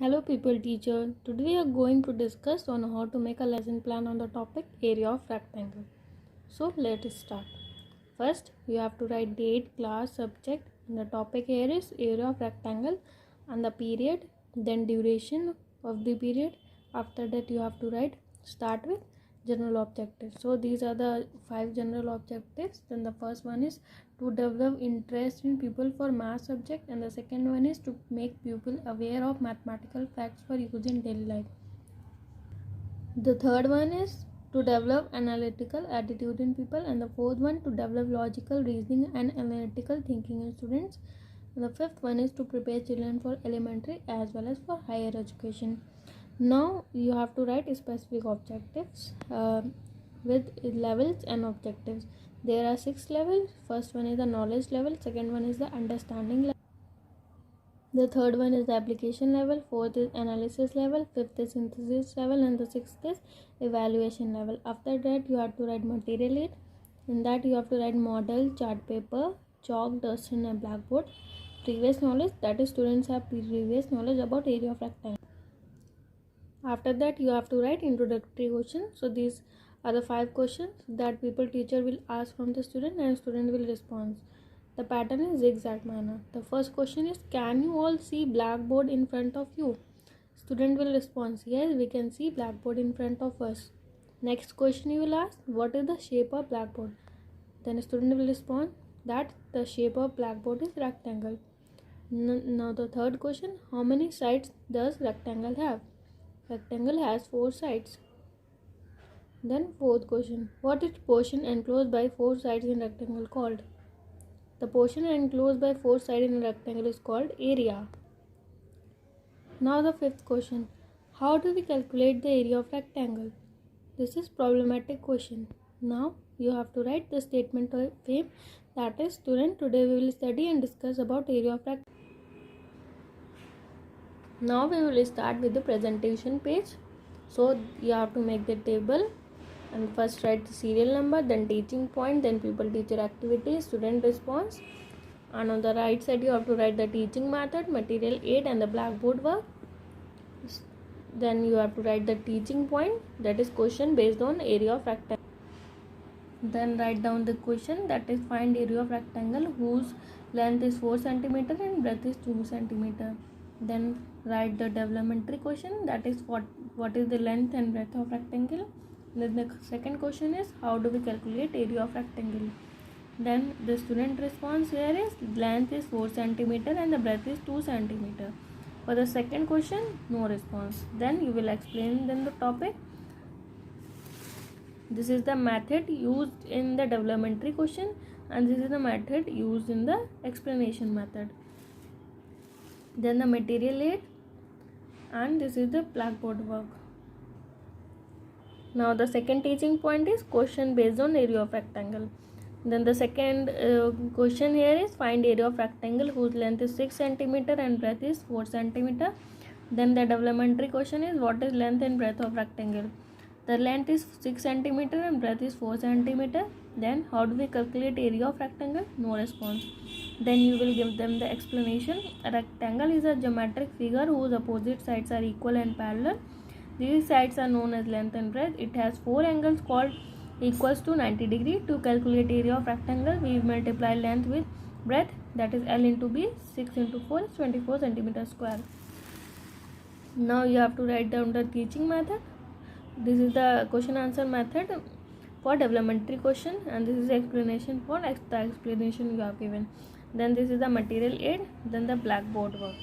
Hello people teacher, today we are going to discuss on how to make a lesson plan on the topic area of rectangle. So let's start. First you have to write date, class, subject, and the topic here is area of rectangle and the period, then duration of the period. After that you have to write start with general objectives. So these are the 5 general objectives. Then the first one is to develop interest in people for math subject, and the second one is to make people aware of mathematical facts for use in daily life. The third one is to develop analytical attitude in people, and the fourth one to develop logical reasoning and analytical thinking in students, and the fifth one is to prepare children for elementary as well as for higher education. Now you have to write specific objectives with levels and objectives. There are 6 levels. First one is the knowledge level, second one is the understanding level, the third one is the application level, fourth is analysis level, fifth is synthesis level, and the sixth is evaluation level. After that you have to write material aid. In that you have to write model, chart paper, chalk, dust and a blackboard. Previous knowledge, that is students have previous knowledge about area of rectangle. After that you have to write introductory question. So these are the 5 questions that teacher will ask from the student and student will respond. The pattern is zigzag manner. The first question is, can you all see blackboard in front of you? Student will respond, yes, we can see blackboard in front of us. Next question you will ask, what is the shape of blackboard? Then student will respond that the shape of blackboard is rectangle. Now the third question, how many sides does rectangle have? Rectangle has 4 sides. Then fourth question, what is portion enclosed by 4 sides in rectangle called? The portion enclosed by 4 sides in a rectangle is called area. Now the fifth question, how do we calculate the area of rectangle? This is problematic question. Now you have to write the statement of aim, that is, student, today we will study and discuss about area of rectangle. Now we will start with the presentation page. So you have to make the table and first write the serial number, then teaching point, then pupil teacher activity, student response, and on the right side you have to write the teaching method, material aid and the blackboard work. Then you have to write the teaching point, that is question based on area of rectangle. Then write down the question, that is find area of rectangle whose length is 4 cm and breadth is 2 cm. Then write the developmentary question, that is what is the length and breadth of rectangle. Then the second question is, how do we calculate area of rectangle? Then the student response here is length is 4 cm and the breadth is 2 cm. For the second question, no response. Then you will explain then the topic. This is the method used in the developmentary question and this is the method used in the explanation method. Then the material aid and this is the blackboard work. Now the second teaching point is question based on area of rectangle. Then the second question here is find area of rectangle whose length is 6 cm and breadth is 4 cm. Then the developmentary question is what is length and breadth of rectangle. The length is 6 cm and breadth is 4 cm. Then how do we calculate area of rectangle? No response. Then you will give them the explanation. A rectangle is a geometric figure whose opposite sides are equal and parallel. These sides are known as length and breadth. It has 4 angles called equals to 90 degree. To calculate area of rectangle, we multiply length with breadth, that is L into B. 6 into 4 is 24 cm square. Now you have to write down the teaching method. This is the question answer method for developmentary question and this is the explanation for the explanation you have given. Then this is the material aid, then the blackboard work.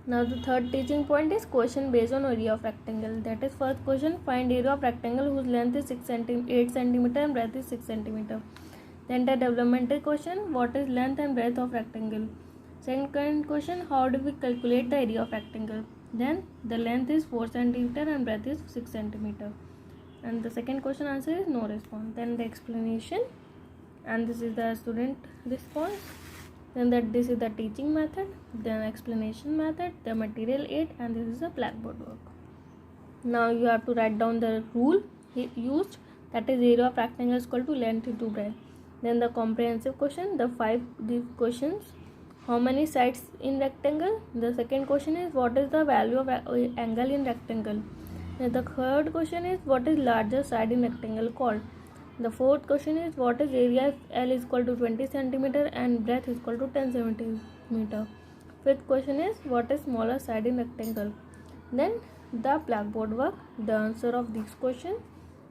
Now the third teaching point is question based on area of rectangle. That is first question, find area of rectangle whose length is 8 cm and breadth is 6 cm. Then the developmental question, what is length and breadth of rectangle. Second question, how do we calculate the area of rectangle. Then the length is 4 cm and breadth is 6 cm. And the second question answer is no response. Then the explanation and this is the student response. Then this is the teaching method, then explanation method, the material aid and this is the blackboard work. Now you have to write down the rule used, that is area of rectangle is equal to length into breadth. Then the comprehensive question, the 5 questions how many sides in rectangle. The second question is what is the value of angle in rectangle. The third question is what is largest side in rectangle called. The fourth question is what is area if L is equal to 20 cm and breadth is equal to 10 cm. Fifth question is what is smaller side in rectangle. Then the blackboard work, the answer of these questions.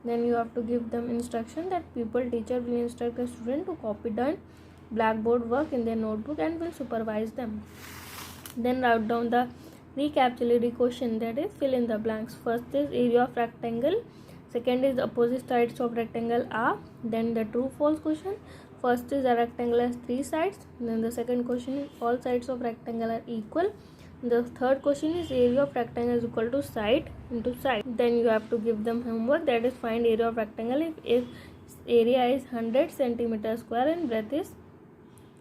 Then you have to give them instruction that teacher will instruct the student to copy done blackboard work in their notebook and will supervise them. Then write down the recapitulatory question, that is fill in the blanks. First is area of rectangle, second is opposite sides of rectangle are. Then the true false question, first is a rectangle has 3 sides, then the second question is all sides of rectangle are equal. The third question is area of rectangle is equal to side into side. Then you have to give them homework, that is find area of rectangle if area is 100 cm square and breadth is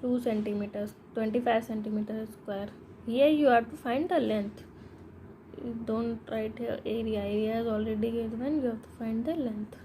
2 centimeters, 25 centimeters square. Here you have to find the length. Don't write here area is already given, you have to find the length.